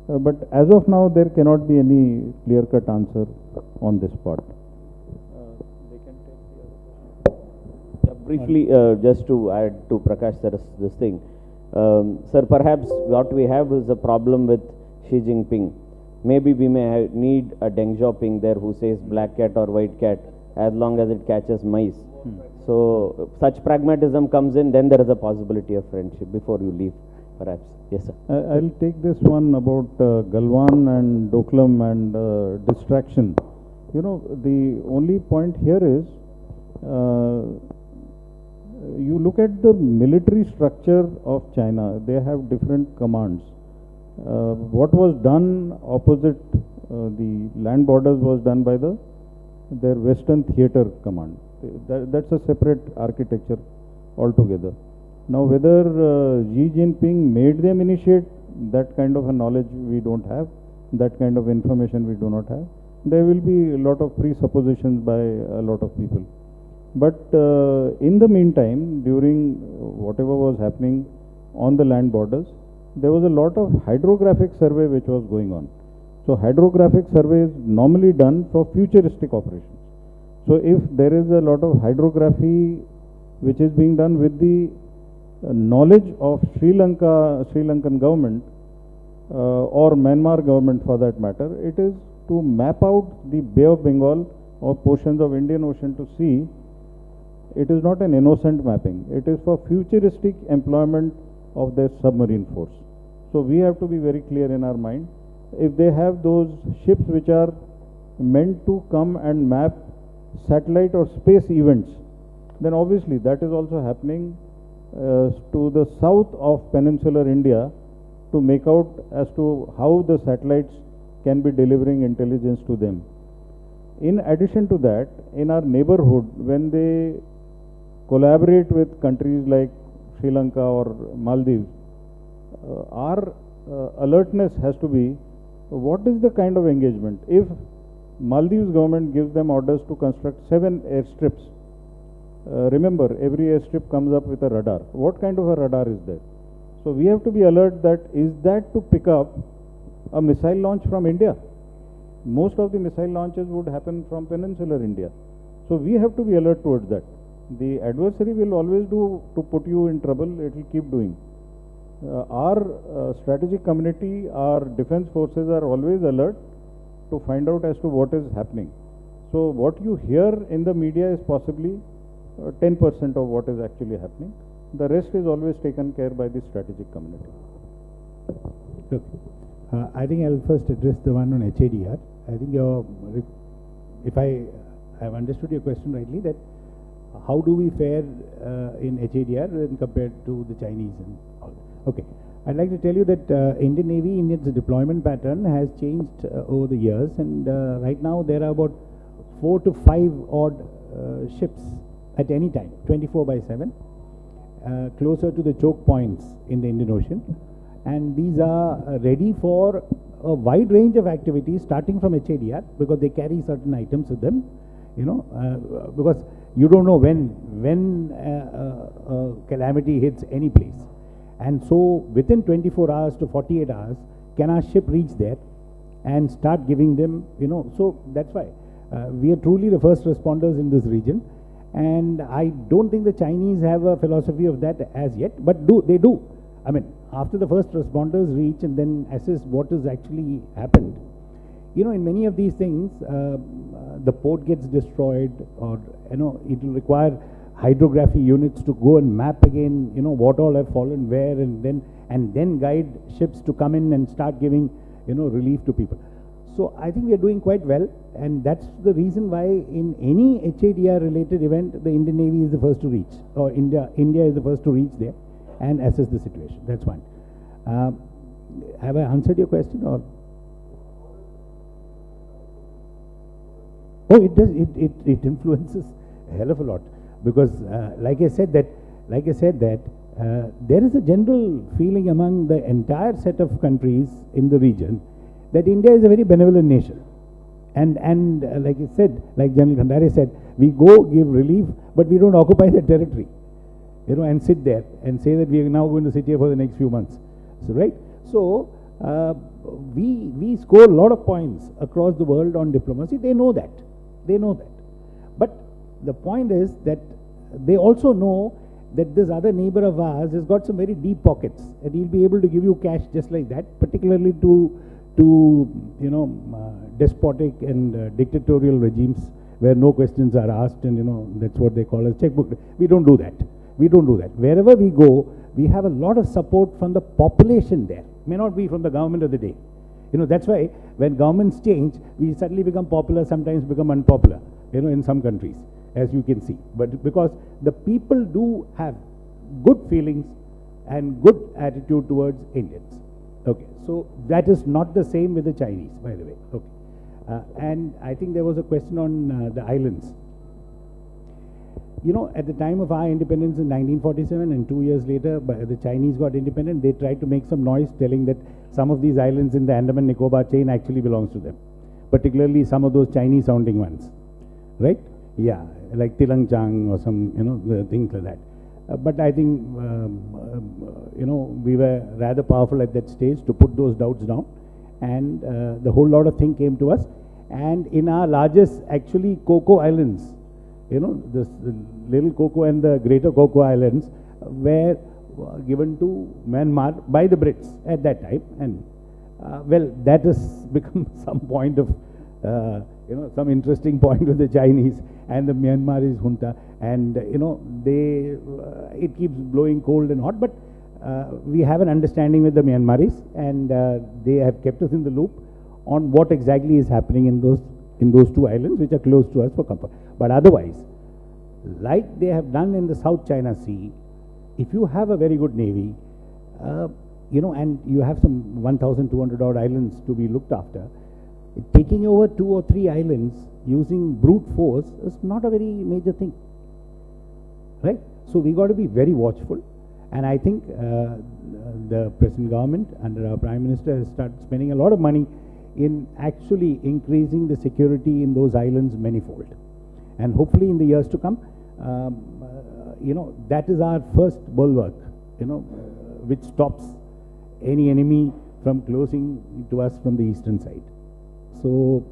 but as of now there cannot be any clear-cut answer on this part. Briefly, just to add to Prakash sir's this thing, sir, perhaps what we have is a problem with Xi Jinping. Maybe we may need a Deng Xiaoping there who says black cat or white cat as long as it catches mice. So such pragmatism comes in, then there is a possibility of friendship before you leave, perhaps. Yes, sir. I'll take this one about Galwan and Doklam and distraction. You know, the only point here is you look at the military structure of China, they have different commands. What was done opposite the land borders was done by their Western Theatre Command. That's a separate architecture altogether. Now, whether Xi Jinping made them initiate, that kind of a knowledge we don't have, that kind of information we do not have. There will be a lot of presuppositions by a lot of people. But in the meantime, during whatever was happening on the land borders, there was a lot of hydrographic survey which was going on. So hydrographic survey is normally done for futuristic operations. So if there is a lot of hydrography which is being done with the knowledge of Sri Lankan government or Myanmar government for that matter, it is to map out the Bay of Bengal or portions of Indian Ocean to see. It is not an innocent mapping. It is for futuristic employment of their submarine force. So we have to be very clear in our mind. If they have those ships which are meant to come and map satellite or space events, then obviously that is also happening to the south of peninsular India to make out as to how the satellites can be delivering intelligence to them. In addition to that, in our neighborhood, when they collaborate with countries like Sri Lanka or Maldives, our alertness has to be, what is the kind of engagement? If Maldives government gives them orders to construct 7 airstrips, remember every airstrip comes up with a radar. What kind of a radar is there? So we have to be alert that is that to pick up a missile launch from India? Most of the missile launches would happen from peninsular India. So we have to be alert towards that. The adversary will always do to put you in trouble, it will keep doing. Our strategic community, our defense forces are always alert to find out as to what is happening. So what you hear in the media is possibly 10% of what is actually happening. The rest is always taken care by the strategic community. Look, I think I'll first address the one on HADR. I think if I have understood your question rightly, that how do we fare in HADR when compared to the Chinese and all. Okay, I'd like to tell you that Indian Navy in its deployment pattern has changed over the years, and right now there are about 4 to 5 odd ships at any time, 24/7, closer to the choke points in the Indian Ocean, and these are ready for a wide range of activities starting from HADR, because they carry certain items with them, because you don't know when calamity hits any place. And so within 24 hours to 48 hours, can our ship reach there and start giving them, so that's why we are truly the first responders in this region. And I don't think the Chinese have a philosophy of that as yet, but they do. I mean, after the first responders reach and then assess what has actually happened. In many of these things, the port gets destroyed, or, it will require hydrography units to go and map again, what all have fallen where, and then guide ships to come in and start giving, relief to people. So I think we are doing quite well, and that's the reason why in any HADR related event, the Indian Navy is the first to reach, or India is the first to reach there and assess the situation. That's one. Have I answered your question, or? Oh, it does. It influences a hell of a lot, because like I said that there is a general feeling among the entire set of countries in the region that India is a very benevolent nation, and like I said, like General Khandare said, we go give relief, but we don't occupy the territory, and sit there and say that we are now going to sit here for the next few months. So right. So we score a lot of points across the world on diplomacy. They know that. But the point is that they also know that this other neighbor of ours has got some very deep pockets, and he'll be able to give you cash just like that, particularly to despotic and dictatorial regimes where no questions are asked, and that's what they call as checkbook. We don't do that. Wherever we go, we have a lot of support from the population there. May not be from the government of the day. That's why when governments change, we suddenly become popular, sometimes become unpopular, in some countries. as you can see. But because the people do have good feelings and good attitude towards Indians. Okay, so that is not the same with the Chinese, by the way. Okay, and I think there was a question on the islands. You know, at the time of our independence in 1947 and 2 years later, the Chinese got independent, they tried to make some noise telling that some of these islands in the Andaman Nicobar chain actually belongs to them, particularly some of those Chinese sounding ones, right? Yeah, like Tilangchang or some, you know, things like that. But I think, you know, we were rather powerful at that stage to put those doubts down, and the whole lot of thing came to us. And in our largest, actually, Coco Islands, you know, the little Coco and the greater Coco Islands were given to Myanmar by the Brits at that time. And, well, that has become some point of, you know, some interesting point with the Chinese and the Myanmarese junta. And, you know, they, it keeps blowing cold and hot, but we have an understanding with the Myanmaris, and they have kept us in the loop on what exactly is happening in those two islands, which are close to us for comfort. But otherwise, like they have done in the South China Sea, if you have a very good navy, you know, and you have some 1,200 odd islands to be looked after, taking over 2 or 3 islands using brute force is not a very major thing, right? So we got to be very watchful, and I think the present government under our Prime Minister has started spending a lot of money in actually increasing the security in those islands manifold. And hopefully in the years to come, you know, that is our first bulwark, you know, which stops any enemy from closing to us from the eastern side. So,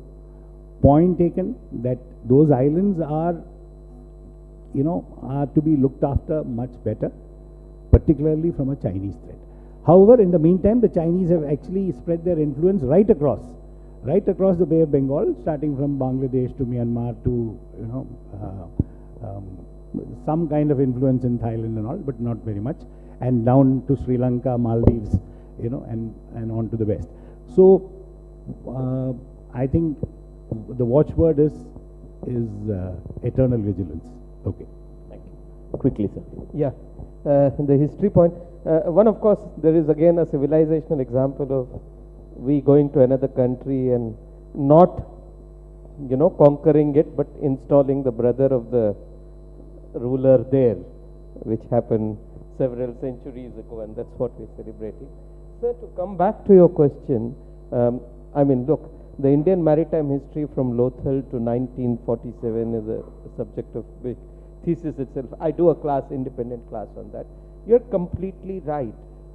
point taken that those islands are, you know, are to be looked after much better, particularly from a Chinese threat. However, in the meantime, the Chinese have actually spread their influence right across the Bay of Bengal, starting from Bangladesh to Myanmar to, you know, some kind of influence in Thailand and all, but not very much, and down to Sri Lanka, Maldives, you know, and on to the west. So, I think the watchword is eternal vigilance. Okay. Thank you. Quickly, sir. Yeah, the history point. One, of course, there is again a civilizational example of we going to another country and not, you know, conquering it, but installing the brother of the ruler there, which happened several centuries ago, and that's what we're celebrating. Sir, to come back to your question, I mean, look, the Indian maritime history from Lothal to 1947 is a subject of big thesis itself. I do a class, independent class on that. You're completely right.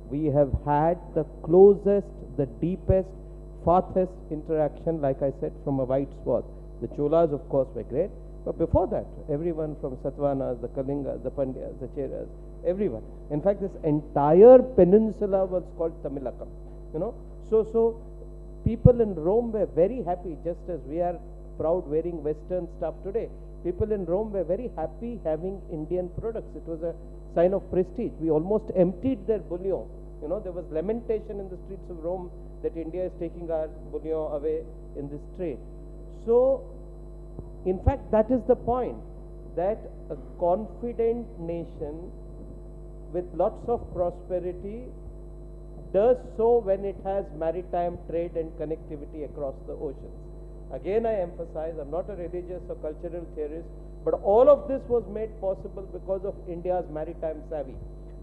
We have had the closest, the deepest, farthest interaction, like I said, from a wide swath. The Cholas, of course, were great, but before that, everyone from Satavahanas, the Kalingas, the Pandyas, the Cheras, everyone. In fact, this entire peninsula was called Tamilakam, you know. So people in Rome were very happy, just as we are proud wearing Western stuff today. People in Rome were very happy having Indian products. It was a sign of prestige. We almost emptied their bullion. You know, there was lamentation in the streets of Rome that India is taking our bullion away in this trade. So, in fact, that is the point, that a confident nation with lots of prosperity does so when it has maritime trade and connectivity across the oceans. Again, I emphasize, I'm not a religious or cultural theorist, but all of this was made possible because of India's maritime savvy.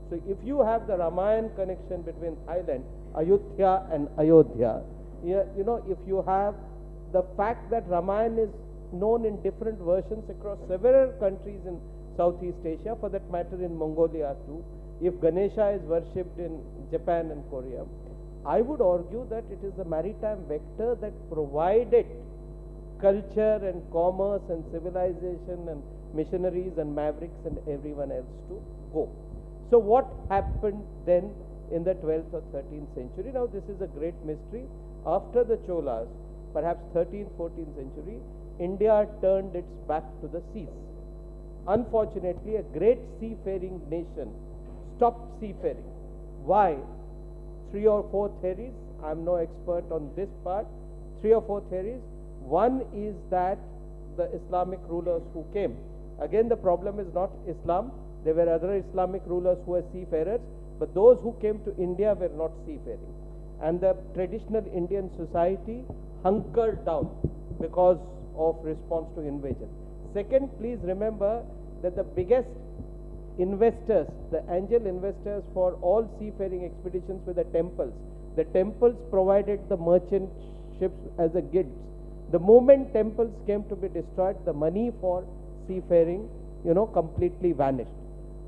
So if you have the Ramayana connection between Thailand, Ayutthaya and Ayodhya, you know, if you have the fact that Ramayana is known in different versions across several countries in Southeast Asia, for that matter in Mongolia too, if Ganesha is worshipped in Japan and Korea, I would argue that it is the maritime vector that provided culture and commerce and civilization and missionaries and mavericks and everyone else to go. So what happened then in the 12th or 13th century? Now this is a great mystery. After the Cholas, perhaps 13th, 14th century, India turned its back to the seas. Unfortunately, a great seafaring nation stopped seafaring. Why? 3 or 4 theories. I'm no expert on this part. 3 or 4 theories. One is that the Islamic rulers who came Again, the problem is not Islam. There were other Islamic rulers who were seafarers, but those who came to India were not seafaring. And the traditional Indian society hunkered down because of response to invasion. Second, please remember that the biggest investors, the angel investors for all seafaring expeditions were the temples. The temples provided the merchant ships as a guild. The moment temples came to be destroyed, the money for seafaring, completely vanished.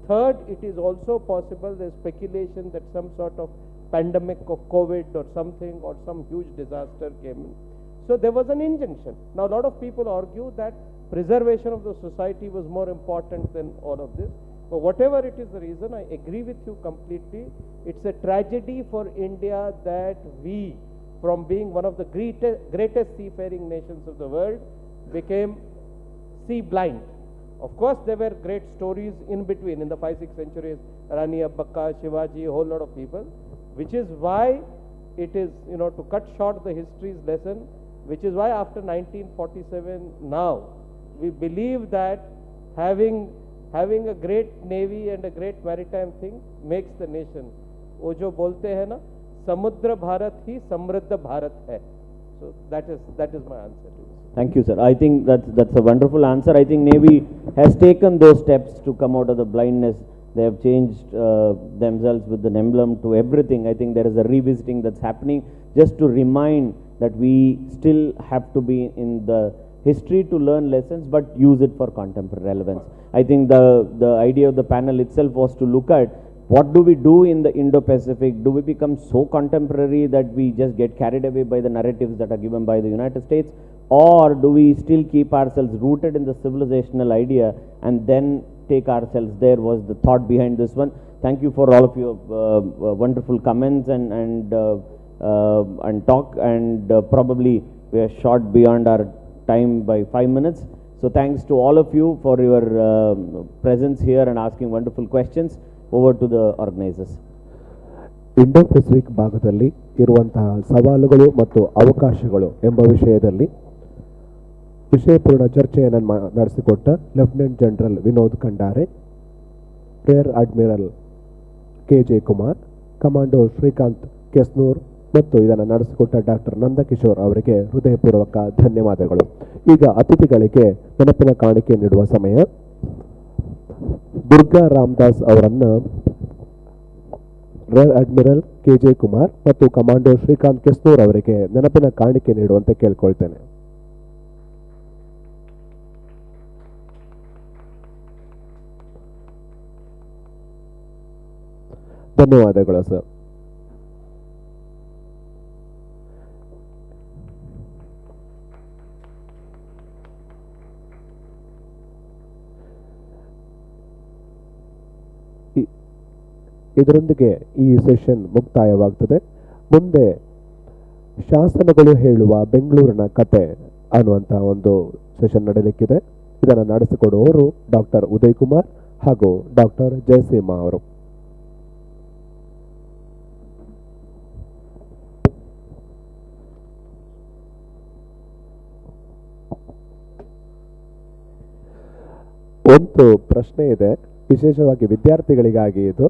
Third, it is also possible, there's speculation that some sort of pandemic of COVID or something or some huge disaster came in. So there was an injunction. Now a lot of people argue that preservation of the society was more important than all of this. But whatever it is the reason, I agree with you completely. It's a tragedy for India that we, from being one of the greatest seafaring nations of the world, became sea blind. Of course, there were great stories in between, in the 5-6 centuries, Rani Abbakka, Shivaji, a whole lot of people, which is why it is, to cut short the history's lesson, which is why after 1947 now, we believe that having a great navy and a great maritime thing makes the nation. वो जो बोलते हैं ना, समुद्र भारत ही समृद्ध भारत है. So that is my answer to this. Thank you, sir. I think that's a wonderful answer. I think Navy has taken those steps to come out of the blindness. They have changed themselves with an emblem to everything. I think there is a revisiting that's happening just to remind that we still have to be in the history to learn lessons, but use it for contemporary relevance. I think the idea of the panel itself was to look at what do we do in the Indo-Pacific? Do we become so contemporary that we just get carried away by the narratives that are given by the United States? Or do we still keep ourselves rooted in the civilizational idea and then take ourselves there? Was the thought behind this one. Thank you for all of your wonderful comments and talk, and probably we are short beyond our time by 5 minutes. So thanks to all of you for your presence here and asking wonderful questions. Over to the organizers. Indo Pacific ಭಾಗದಲ್ಲಿ ಇರುವಂತಹ ಸವಾಲುಗಳು ಮತ್ತು ಅವಕಾಶಗಳು ಎಂಬ ವಿಷಯದಲ್ಲಿ ವಿಷಯಪೂರ್ಣ ಚರ್ಚೆಯನ್ನು ನಡೆಸಿಕೊಟ್ಟ lieutenant general Vinod Khandare, rear admiral KJ Kumar, commander Srikanth Kesnur ಮತ್ತು ಇದನ್ನು ನಡೆಸಿಕೊಟ್ಟ ಡಾಕ್ಟರ್ ನಂದ ಕಿಶೋರ್ ಅವರಿಗೆ ಹೃದಯಪೂರ್ವಕ ಧನ್ಯವಾದಗಳು. ಈಗ ಅತಿಥಿಗಳಿಗೆ ನೆನಪಿನ ಕಾಣಿಕೆ ನೀಡುವ ಸಮಯ. ದುರ್ಗಾ ರಾಮದಾಸ್ ಅವರನ್ನು ರೇರ್ ಅಡ್ಮಿರಲ್ KJ ಕುಮಾರ್ ಮತ್ತು ಕಮಾಂಡರ್ ಶ್ರೀಕಾಂತ್ ಕೆಸ್ನೂರ್ ಅವರಿಗೆ ನೆನಪಿನ ಕಾಣಿಕೆ ನೀಡುವಂತೆ ಕೇಳ್ಕೊಳ್ತೇನೆ. ಧನ್ಯವಾದಗಳು ಸರ್. ಇದರೊಂದಿಗೆ ಈ ಸೆಷನ್ ಮುಕ್ತಾಯವಾಗ್ತದೆ. ಮುಂದೆ ಶಾಸನಗಳು ಹೇಳುವ ಬೆಂಗಳೂರಿನ ಕತೆ ಅನ್ನುವಂಥ ಒಂದು ಸೆಷನ್ ನಡೆಯಲಿಕ್ಕಿದೆ. ಇದನ್ನು ನಡೆಸಿಕೊಡುವವರು ಡಾಕ್ಟರ್ ಉದಯ್ ಕುಮಾರ್ ಹಾಗೂ ಡಾಕ್ಟರ್ ಜಯಸೀಮಾ ಅವರು. ಒಂದು ಪ್ರಶ್ನೆ ಇದೆ, ವಿಶೇಷವಾಗಿ ವಿದ್ಯಾರ್ಥಿಗಳಿಗಾಗಿ ಇದು.